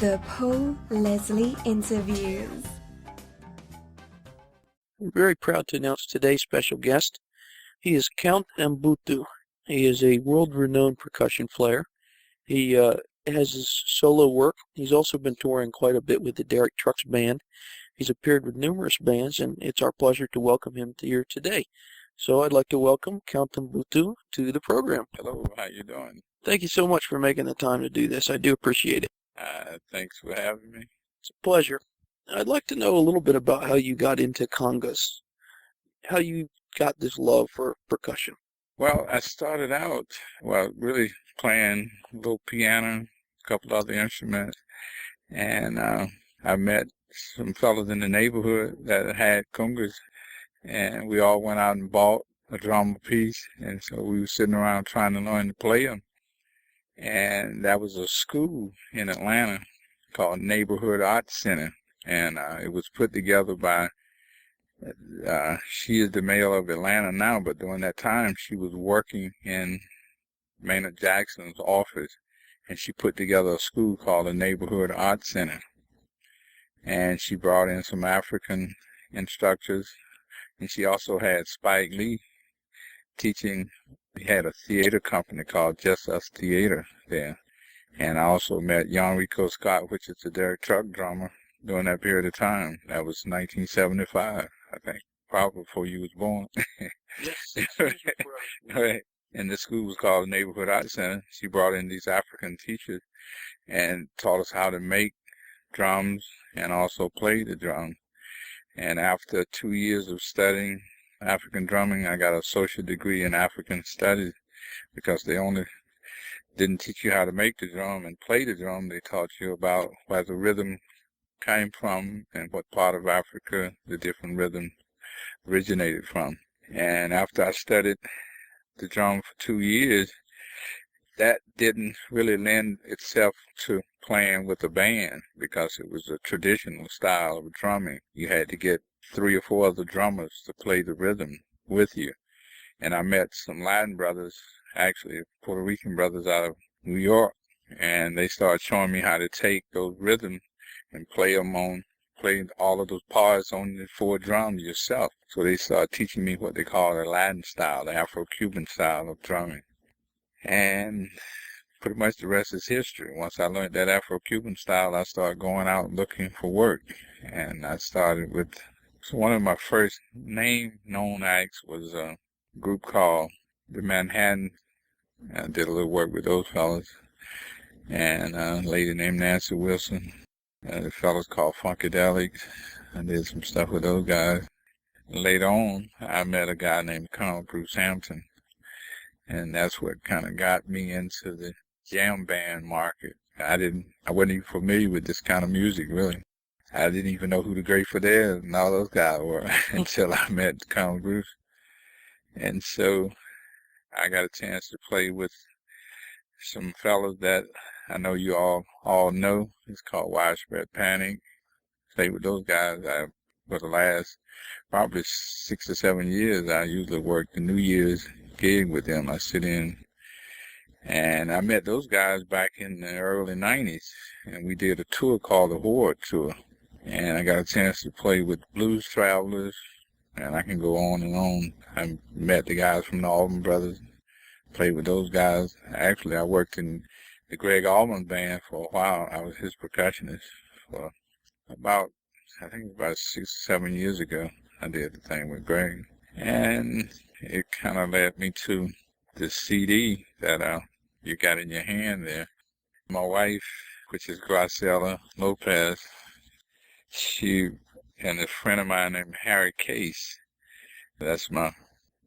The Paul Leslie Interviews. I'm very proud to announce today's special guest. He is Count Mbutu. He is a world-renowned percussion player. He has his solo work. He's also been touring quite a bit with the Deric Trucks band. He's appeared with numerous bands, and it's our pleasure to welcome him here today. So I'd like to welcome Count Mbutu to the program. Hello, how you doing? Thank you so much for making the time to do this. I do appreciate it. Thanks for having me. It's a pleasure. I'd like to know a little bit about how you got into congas, how you got this love for percussion. Well, I started out, really playing a little piano, a couple other instruments, and I met some fellas in the neighborhood that had congas, and we all went out and bought a drum apiece, and so we were sitting around trying to learn to play them. And that was a school in Atlanta called Neighborhood Arts Center, and it was put together by, she is the mayor of Atlanta now, but during that time she was working in Maynard Jackson's office, and she put together a school called the Neighborhood Arts Center. And she brought in some African instructors, and she also had Spike Lee teaching. We had a theater company called Just Us Theater there. And I also met Jan Rico Scott, which is the Deric truck drummer, during that period of time. That was 1975, I think, probably before you was born. Yes. Right. And the school was called the Neighborhood Arts Center. She brought in these African teachers and taught us how to make drums and also play the drums. And after 2 years of studying African drumming, I got an associate degree in African studies, because they only didn't teach you how to make the drum and play the drum. They taught you about where the rhythm came from and what part of Africa the different rhythms originated from. And after I studied the drum for 2 years, that didn't really lend itself to playing with a band, because it was a traditional style of drumming. You had to get 3 or 4 other drummers to play the rhythm with you. And I met some Latin brothers, actually Puerto Rican brothers out of New York, and they started showing me how to take those rhythms and play all of those parts on the 4 drums yourself. So they started teaching me what they call the Latin style, the Afro-Cuban style of drumming. And pretty much the rest is history. Once I learned that Afro-Cuban style, I started going out looking for work. And I started with, so one of my first known acts was a group called the Manhattan. I did a little work with those fellas. And a lady named Nancy Wilson. The fellas called Funkadelics. I did some stuff with those guys. Later on, I met a guy named Colonel Bruce Hampton. And that's what kind of got me into the jam band market. I wasn't even familiar with this kind of music, really. I didn't even know who the Grateful Dead and all those guys were until I met Colonel Bruce. And so I got a chance to play with some fellas that I know you all know. It's called Widespread Panic. Played with those guys for the last probably 6 or 7 years. I usually work the New Year's gig with them. I sit in, and I met those guys back in the early 90s, and we did a tour called the Horde Tour, and I got a chance to play with Blues Travelers, and I can go on and on. I met the guys from the Allman Brothers, played with those guys. Actually, I worked in the Greg Allman band for a while. I was his percussionist for about 6 or 7 years ago. I did the thing with Greg, and it kind of led me to the CD that you got in your hand there. My wife, which is Graciela Lopez, she and a friend of mine named Harry Case, that's my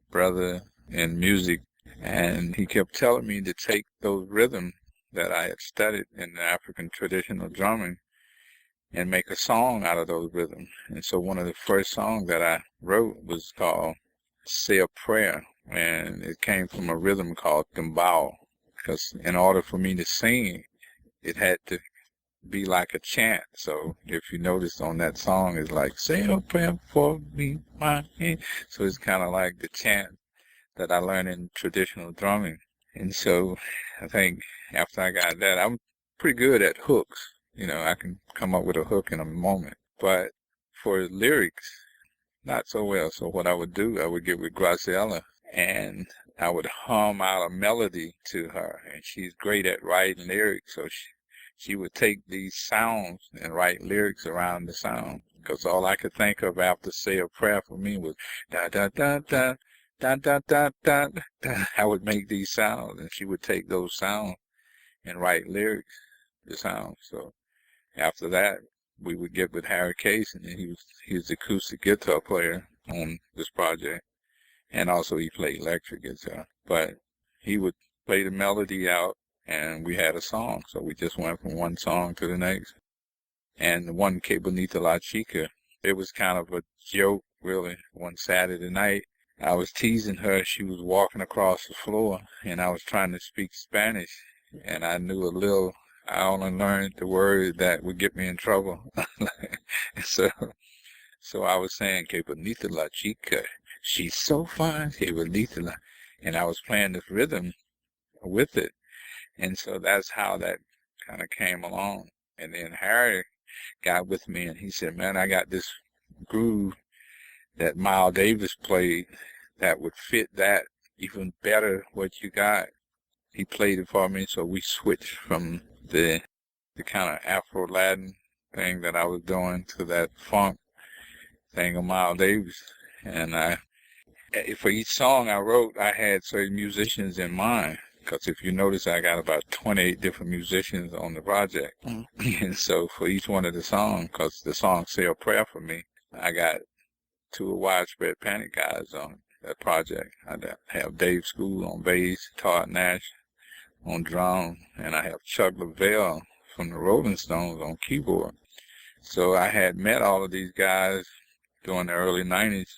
brother in music, and he kept telling me to take those rhythms that I had studied in the African traditional drumming and make a song out of those rhythms. And so one of the first songs that I wrote was called Say a Prayer, and it came from a rhythm called timbal, because in order for me to sing, it had to be like a chant. So if you notice on that song, it's like, say a prayer for me, my hand. So it's kind of like the chant that I learned in traditional drumming. And so I think after I got that, I'm pretty good at hooks. I can come up with a hook in a moment. But for lyrics, not so well. So what I would do, I would get with Graciela, and I would hum out a melody to her, and she's great at writing lyrics, so she would take these sounds and write lyrics around the sound, because all I could think of after Say a Prayer for me was da da da da da da da da da. I would make these sounds, and she would take those sounds and write lyrics to sound. So after that, we would get with Harry Case, and he was the acoustic guitar player on this project, and also he played electric guitar. But he would play the melody out, and we had a song. So we just went from one song to the next. And the one, Que Bonita La Chica, it was kind of a joke, really. One Saturday night, I was teasing her. She was walking across the floor, and I was trying to speak Spanish, and I knew a little. I only learned the word that would get me in trouble. so I was saying, Que Bonita La Chica, she's so fine, Que Bonita La, and I was playing this rhythm with it. And so that's how that kind of came along. And then Harry got with me, and he said, man, I got this groove that Miles Davis played that would fit that even better what you got. He played it for me, so we switched from the kind of Afro-Latin thing that I was doing to that funk thing of Miles Davis. And for each song I wrote, I had certain musicians in mind. Because if you notice, I got about 28 different musicians on the project. And so for each one of the songs, because the song Say a Prayer for Me, I got 2 Widespread Panic guys on that project. I have Dave School on bass, Todd Nash on drum, and I have Chuck Leavell from the Rolling Stones on keyboard. So I had met all of these guys during the early 90s,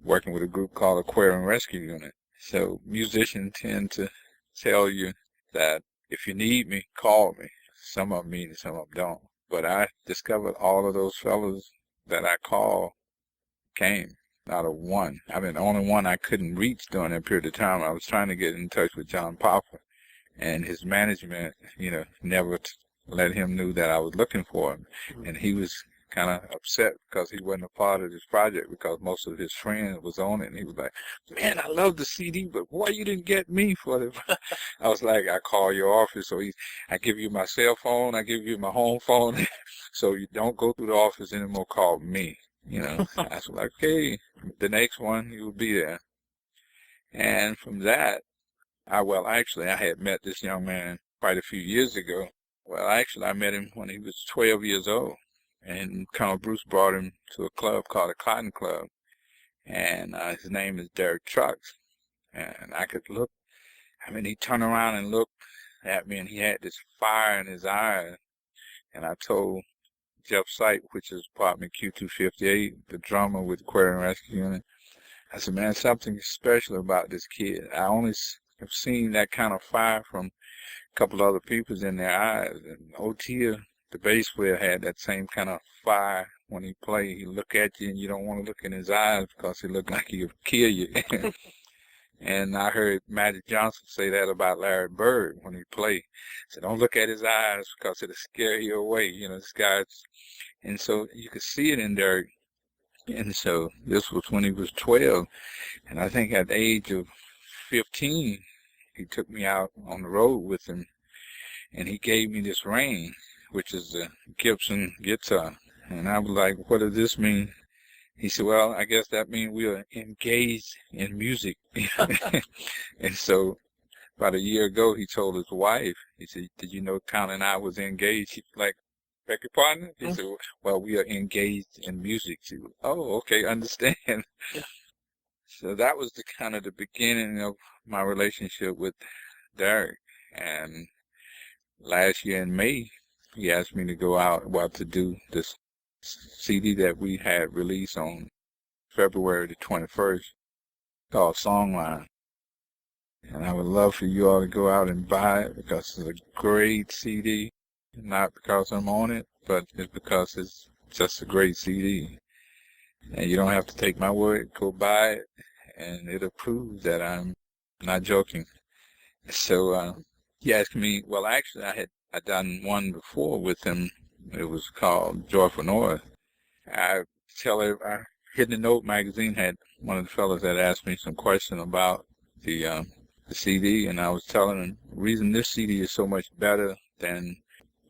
working with a group called Aquarium Rescue Unit. So musicians tend to tell you that if you need me, call me. Some of them mean it, some of them don't. But I discovered all of those fellows that I called came out of one. I mean, the only one I couldn't reach during that period of time, I was trying to get in touch with John Popper, and his management, never let him know that I was looking for him. And he was kind of upset because he wasn't a part of this project, because most of his friends was on it, and he was like, man, I love the CD, but why you didn't get me for it? I was like, I call your office, so I give you my cell phone, I give you my home phone, so you don't go through the office anymore, call me. I was like, okay, the next one, you will be there. And from that, I had met this young man quite a few years ago. Well, actually, I met him when he was 12 years old. And Colonel Bruce brought him to a club called the Cotton Club. And his name is Deric Trucks. And I could look. I mean, he turned around and looked at me, and he had this fire in his eyes. And I told Jeff Sight, which is Department Q258, the drummer with the Aquarium Rescue Unit, I said, man, something special about this kid. I only have seen that kind of fire from a couple other people's in their eyes. And Otia, the bass player, had that same kind of fire when he played. He look at you and you don't want to look in his eyes because he looked like he'll kill you. And I heard Magic Johnson say that about Larry Bird when he played. He said, don't look at his eyes because it'll scare you away. This guy's... And so you could see it in Deric. And so this was when he was 12. And I think at the age of 15, he took me out on the road with him, and he gave me this ring, which is a Gibson guitar. And I was like, what does this mean? He said, well, I guess that means we are engaged in music. And so about a year ago, he told his wife, he said, did you know Count and I was engaged? She was like, beg your pardon? He said, well, we are engaged in music. She was, oh, okay, understand. Yeah. So that was the kind of the beginning of my relationship with Deric. And last year in May, he asked me to go out, to do this CD that we had released on February the 21st called Songline. And I would love for you all to go out and buy it because it's a great CD. Not because I'm on it, but it's because it's just a great CD. And you don't have to take my word, go buy it, and it'll prove that I'm not joking. So he asked me, well, actually, I done one before with him It was called Joyful Noise. I Hidden Note magazine had one of the fellas that asked me some question about the CD, and I was telling him the reason this CD is so much better than,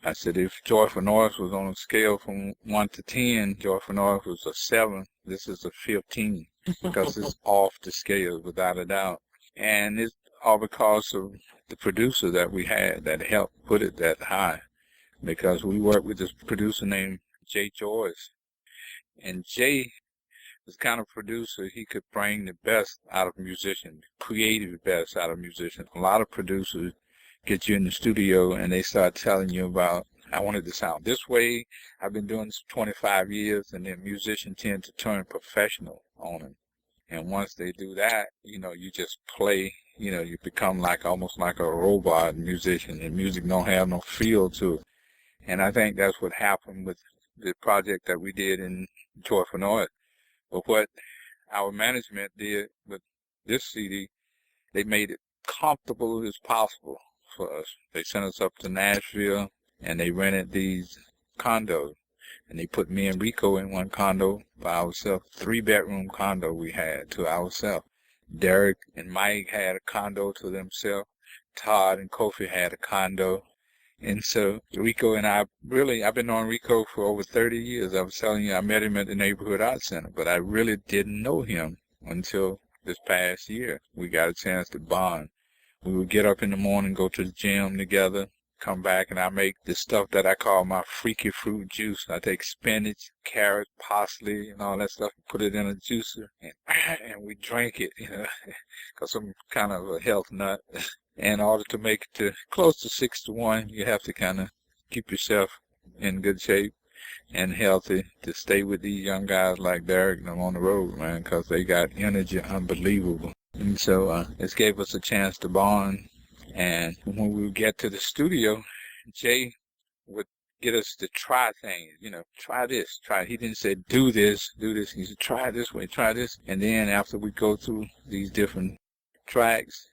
I said, if Joyful Noise was on a scale from 1 to 10, Joyful Noise was a 7. This is a 15 because it's off the scale without a doubt. And it's all because of the producer that we had that helped put it that high, because we worked with this producer named Jay Joyce. And Jay was the kind of producer, he could bring the best out of musicians, creative best out of musicians. A lot of producers get you in the studio and they start telling you about, I wanted to sound this way, I've been doing this for 25 years, and then musicians tend to turn professional on them. And once they do that, you just play, you become almost like a robot musician, and music don't have no feel to it. And I think that's what happened with the project that we did in Joyful Noise. But what our management did with this CD, they made it comfortable as possible for us. They sent us up to Nashville, and they rented these condos. And they put me and Rico in one condo by ourselves, 3-bedroom condo we had to ourselves. Deric and Mike had a condo to themselves. Todd and Kofi had a condo. And so Rico and I've been knowing Rico for over 30 years. I was telling you, I met him at the Neighborhood Arts Center, but I really didn't know him until this past year. We got a chance to bond. We would get up in the morning, go to the gym together, come back, and I make the stuff that I call my freaky fruit juice. I take spinach, carrot, parsley, and all that stuff, and put it in a juicer, and we drink it, because I'm kind of a health nut. In order to make it to close to 6 to 1, you have to kind of keep yourself in good shape and healthy to stay with these young guys like Deric and them on the road, man, because they got energy unbelievable. And so this gave us a chance to bond. And when we would get to the studio, Jay would get us to try things, try this, try. He didn't say, do this. He said, try it this way, try this. And then after we go through these different tracks,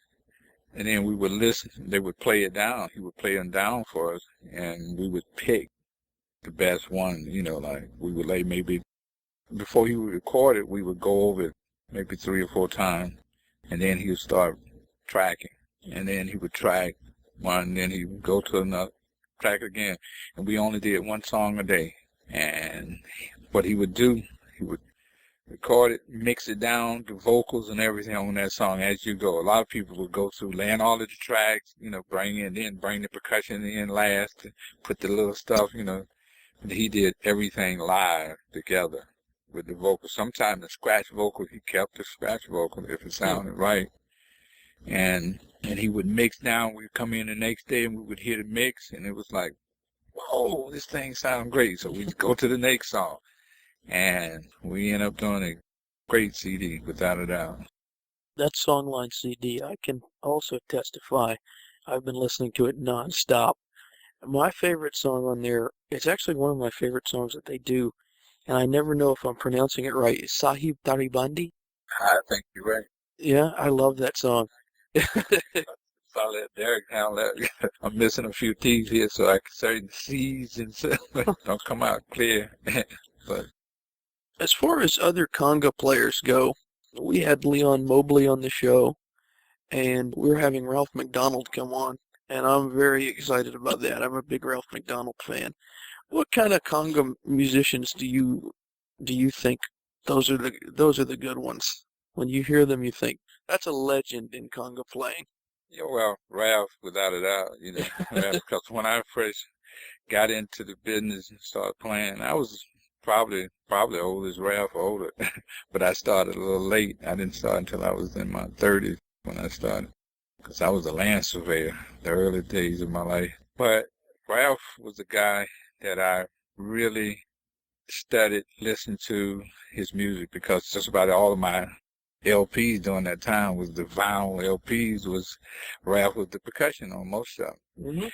and then we would listen, they would play it down. He would play them down for us, and we would pick the best one, we would lay maybe, before he would record it, we would go over it maybe 3 or 4 times, and then he would start tracking. And then he would track one, and then he would go to another, track again. And we only did 1 song a day. And what he would do, he would record it, mix it down, the vocals and everything on that song as you go. A lot of people would go through, laying all of the tracks, bring the percussion in last, put the little stuff, But he did everything live together with the vocals. Sometimes the scratch vocal, he kept the scratch vocal if it sounded right. And he would mix down. We'd come in the next day and we would hear the mix, and it was like, whoa, this thing sounds great. So we'd go to the next song, and we end up doing a great CD without a doubt. That Songline CD, I can also testify. I've been listening to it nonstop. My favorite song on there, it's actually one of my favorite songs that they do, and I never know if I'm pronouncing it right. Is Sahib Daribandi? I think you're right. Yeah, I love that song. I'll let Deric handle that. I'm missing a few T's here, so I can say the C's and stuff don't come out clear. But as far as other conga players go, we had Leon Mobley on the show, and we're having Ralph MacDonald come on, and I'm very excited about that. I'm a big Ralph MacDonald fan. What kind of conga musicians do you think those are the good ones? When you hear them, you think that's a legend in conga playing. Yeah, well, Ralph, without a doubt, Ralph, because when I first got into the business and started playing, I was probably old as Ralph or older, but I started a little late. I didn't start until I was in my 30s when I started, because I was a land surveyor the early days of my life. But Ralph was a guy that I really studied, listened to his music, because just about all of my LPs during that time was the vinyl LPs, was Ralph with the percussion on most of them. Mm-hmm.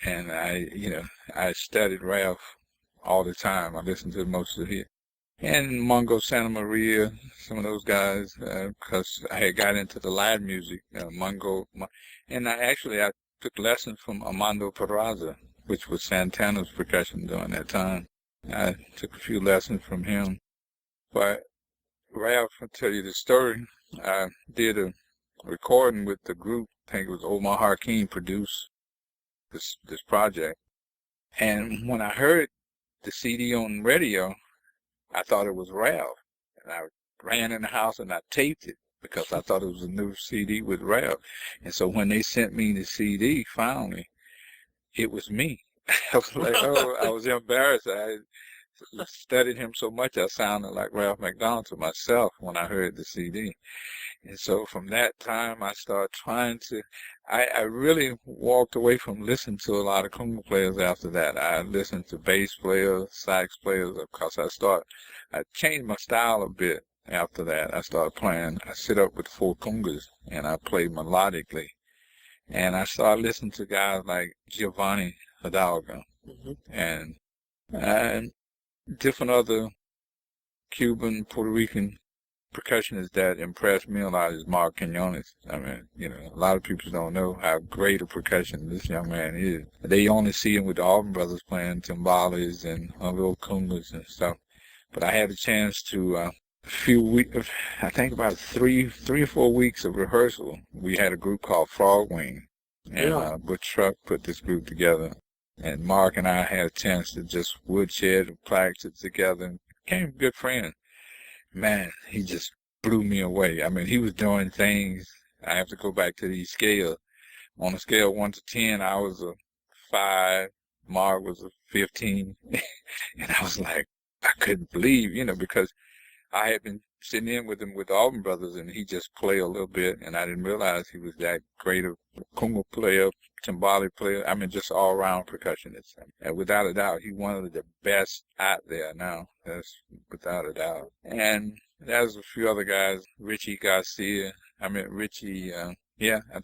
And I studied Ralph all the time. I listened to most of it. And Mongo Santa Maria, some of those guys, because I had got into the live music, and I took lessons from Armando Peraza, which was Santana's percussion during that time. I took a few lessons from him. But Ralph, I'll tell you the story. I did a recording with the group. I think it was Omar Hakeem produced this project. And when I heard the CD on radio, I thought it was Ralph. And I ran in the house and I taped it because I thought it was a new CD with Ralph. And so when they sent me the CD, finally, it was me. I was like, oh, I was embarrassed. I studied him so much, I sounded like Ralph MacDonald to myself when I heard the CD. And so from that time, I started trying to, I really walked away from listening to a lot of conga players after that. I listened to bass players, sax players, because I changed my style a bit after that. I started playing, I sit up with 4 congas and I play melodically. And I started listening to guys like Giovanni Hidalgo and different other Cuban, Puerto Rican percussionists that impressed me a lot is Mark Quinones. I mean, you know, a lot of people don't know how great a percussionist this young man is. They only see him with the Alvin brothers playing timbales and little congas and stuff. But I had a chance to, a few weeks, I think about three or 4 weeks of rehearsal. We had a group called Frogwing, and Butch Truck put this group together. And Mark and I had a chance to just woodshed and practice together and became good friends. Man, he just blew me away. I mean, he was doing things. I have to go back to these scales. On a scale of 1 to 10, I was a 5. Mark was a 15. And I was like, I couldn't believe, you know, because I had been sitting in with him with the Alvin brothers, and he just played a little bit, and I didn't realize he was that great a conga player, timbale player. I mean, just all-around percussionist. And without a doubt, he's one of the best out there now. That's without a doubt. And there's a few other guys, Richie Garcia. I mean, Richie, I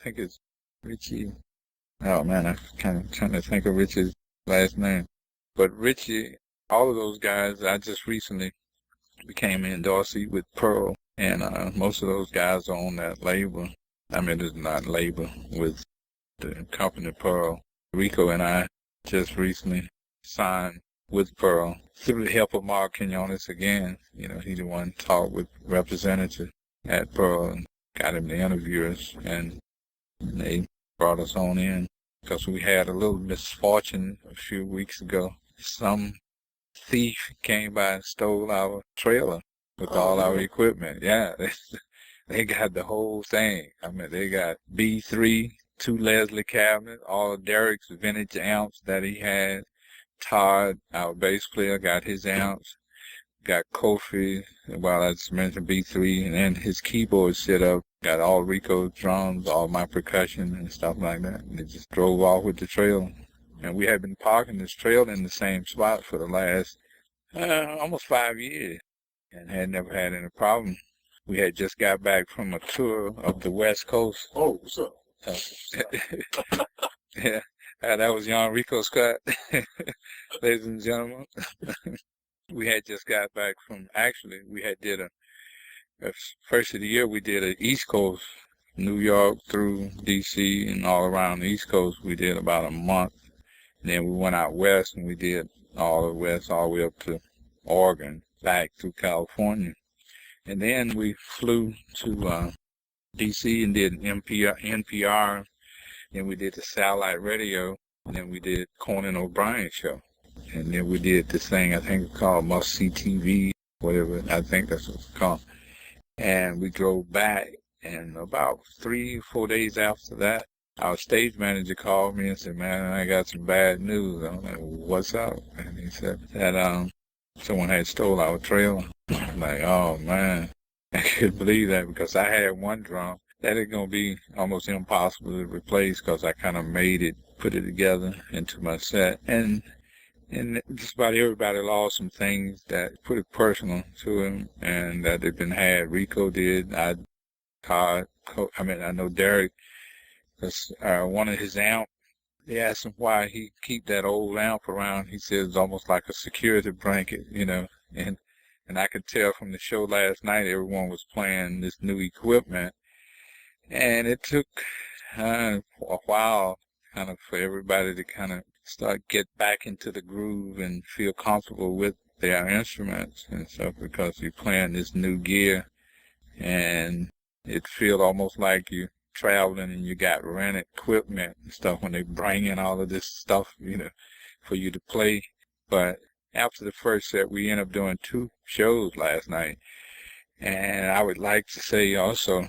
think it's Richie. Oh, man, I'm kind of trying to think of Richie's last name. But Richie, all of those guys, I just recently became an endorsee with Pearl, and most of those guys are on that label. I mean, it's not label, with the company Pearl. Rico and I just recently signed with Pearl through the help of Mark Quinones again. You know, he's the one talked with representative at Pearl and got him to interview us, and they brought us on in because we had a little misfortune a few weeks ago. Some thief came by and stole our trailer with all our equipment. Yeah, they got the whole thing. I mean, they got B3, 2 Leslie cabinets, all of Deric's vintage amps that he had. Todd, our bass player, got his amps. Got Kofi, well, I just mentioned B3, and then his keyboard set up. Got all Rico's drums, all my percussion and stuff like that. And they just drove off with the trailer. And we had been parking this trailer in the same spot for the last almost 5 years and had never had any problem. We had just got back from a tour of the West Coast. Oh, what's up? Yeah, that was young Rico Scott, ladies and gentlemen. We had just got back from, actually, we had did first of the year, we did an East Coast, New York through D.C. and all around the East Coast. We did about a month. And then we went out west and we did all the west, all the way up to Oregon, back through California. And then we flew to D.C. and did NPR. Then we did the satellite radio. And then we did Conan O'Brien show. And then we did this thing, I think it's called Must See TV, whatever. I think that's what it's called. And we drove back. And about 3 or 4 days after that, our stage manager called me and said, man, I got some bad news. I'm like, what's up? And he said that someone had stole our trailer. I'm like, oh, man. I couldn't believe that because I had one drum. That is going to be almost impossible to replace because I kind of made it, put it together into my set. And just about everybody lost some things that pretty personal to him and that they've been had. Rico did. I know Deric. Because one of his amp, they asked him why he keep that old amp around. He said it's almost like a security blanket, you know. And I could tell from the show last night, everyone was playing this new equipment. And it took a while kind of for everybody to kind of get back into the groove and feel comfortable with their instruments and stuff, because you're playing this new gear and it feels almost like you're traveling and you got rented equipment and stuff when they bring in all of this stuff, for you to play. But after the first set, we ended up doing 2 shows last night. And I would like to say also,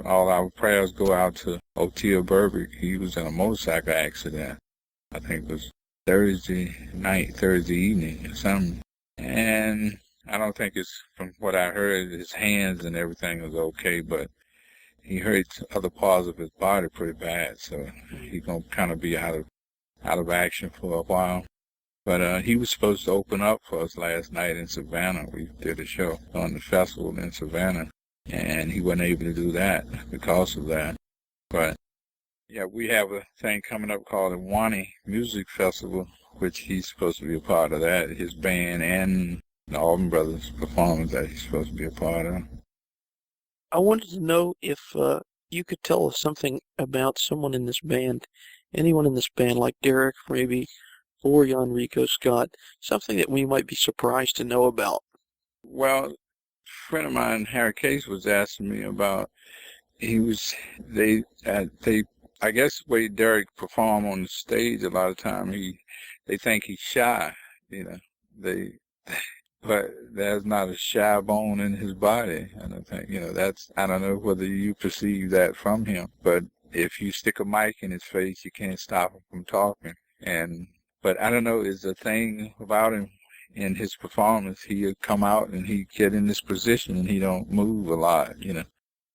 all our prayers go out to Oteil Burbick. He was in a motorcycle accident. I think it was Thursday evening or something. And I don't think it's, from what I heard, his hands and everything was okay, but he hurt other parts of his body pretty bad, so he's gonna kind of be out of action for a while. But he was supposed to open up for us last night in Savannah. We did a show on the festival in Savannah, and he wasn't able to do that because of that. But yeah, we have a thing coming up called the Wani Music Festival, which he's supposed to be a part of that, his band and the Alvin Brothers performance that he's supposed to be a part of. I wanted to know if you could tell us something about someone in this band, anyone in this band, like Deric, maybe, or Rico Scott, something that we might be surprised to know about. Well, a friend of mine, Harry Case, was asking me about, I guess the way Deric perform on the stage, a lot of time they think he's shy, but there's not a shy bone in his body. And I think, I don't know whether you perceive that from him, but if you stick a mic in his face, you can't stop him from talking. But I don't know, is a thing about him in his performance. He'll come out and he get in this position and he don't move a lot,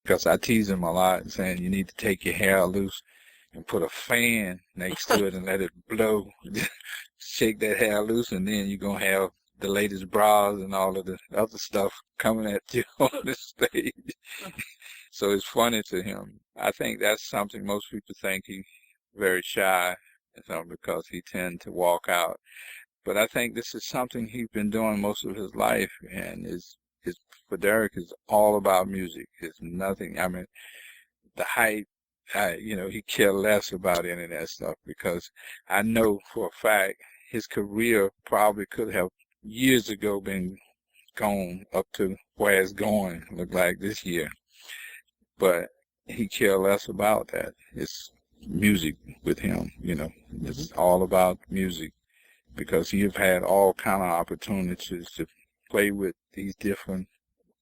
because I tease him a lot saying you need to take your hair loose and put a fan next to it and let it blow. Shake that hair loose, and then you're going to have the latest bras and all of the other stuff coming at you on the stage. So it's funny to him. I think that's something most people think he's very shy, because he tends to walk out. But I think this is something he's been doing most of his life, and for Deric, is all about music. It's nothing, the hype, he cared less about any of that stuff, because I know for a fact his career probably could have years ago been gone up to where it's going, look like this year. But he cared less about that. It's music with him, It's all about music, because he have had all kind of opportunities to play with these different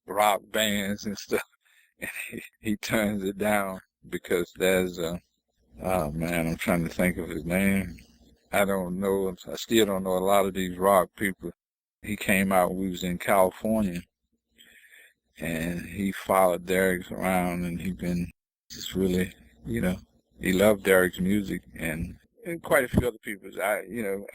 rock bands and stuff, and he turns it down because there's oh man, I'm trying to think of his name. I don't know. I still don't know a lot of these rock people. He came out when we was in California, and he followed Deric around, and he been just really, he loved Deric's music, and quite a few other people. I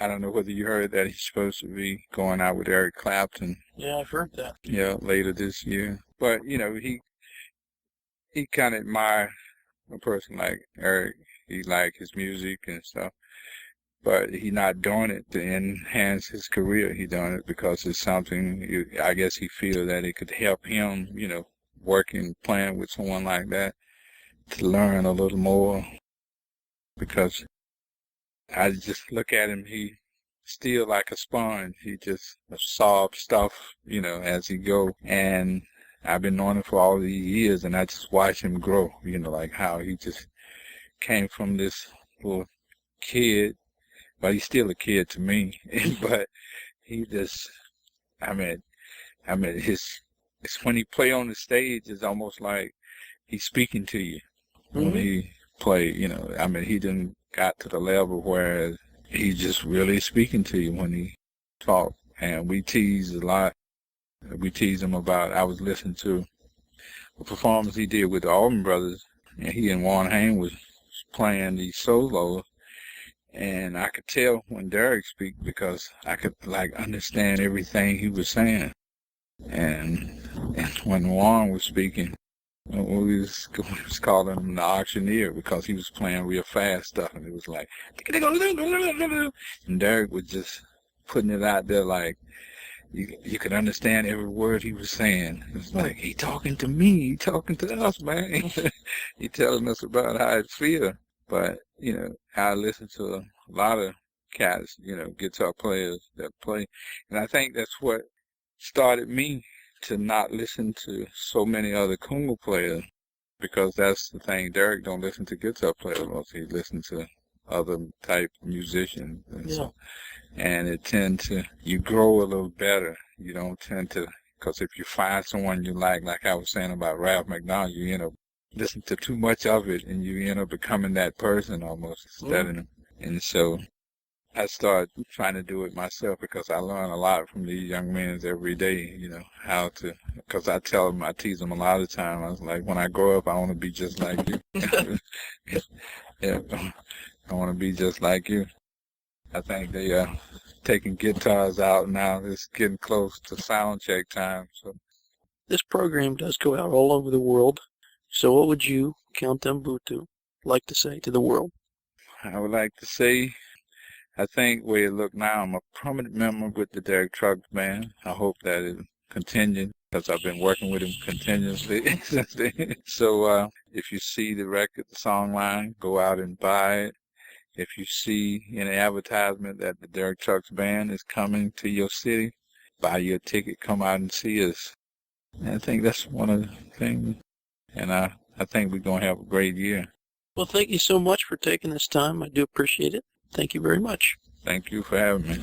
don't know whether you heard that he's supposed to be going out with Eric Clapton. Yeah, I've heard that. Yeah, later this year. But, he kind of admired a person like Eric. He liked his music and stuff. But he not doing it to enhance his career. He doing it because it's something, I guess he feels that it could help him, working, playing with someone like that, to learn a little more. Because I just look at him, he still like a sponge. He just absorbs stuff, as he go. And I've been knowing him for all these years, and I just watch him grow, like how he just came from this little kid. But he's still a kid to me. But he just, it's when he play on the stage, it's almost like he's speaking to you when he play, he done got to the level where he's just really speaking to you when he talk. And we tease a lot. We tease him about, I was listening to a performance he did with the Alvin Brothers, and he and Warren Haynes was playing these solos. And I could tell when Deric speak, because I could understand everything he was saying. And when Warren was speaking, we was calling him the auctioneer, because he was playing real fast stuff, and it was like, and Deric was just putting it out there like you could understand every word he was saying. It was like, he talking to me, he talking to us, man. He telling us about how it feels. But, I listen to a lot of cats, guitar players that play. And I think that's what started me to not listen to so many other conga players, because that's the thing. Deric don't listen to guitar players most. He listens to other type musicians. And it tends to, you grow a little better. You don't tend to, because if you find someone you like I was saying about Ralph MacDonald, you end up listening to too much of it, and you end up becoming that person almost instead of them. And so I started trying to do it myself, because I learn a lot from these young men every day, how to, because I tell them, I tease them a lot of the time. I was like, when I grow up, I want to be just like you. Yeah, I want to be just like you. I think they are taking guitars out now. It's getting close to sound check time. So This program does go out all over the world. So what would you, Count Mbutu, like to say to the world? I would like to say, I think where you look now, I'm a permanent member with the Deric Trucks Band. I hope that it continues, because I've been working with him continuously since then. So if you see the record, the song line, go out and buy it. If you see any advertisement that the Deric Trucks Band is coming to your city, buy your ticket, come out and see us. And I think that's one of the things. And I think we're going to have a great year. Well, thank you so much for taking this time. I do appreciate it. Thank you very much. Thank you for having me.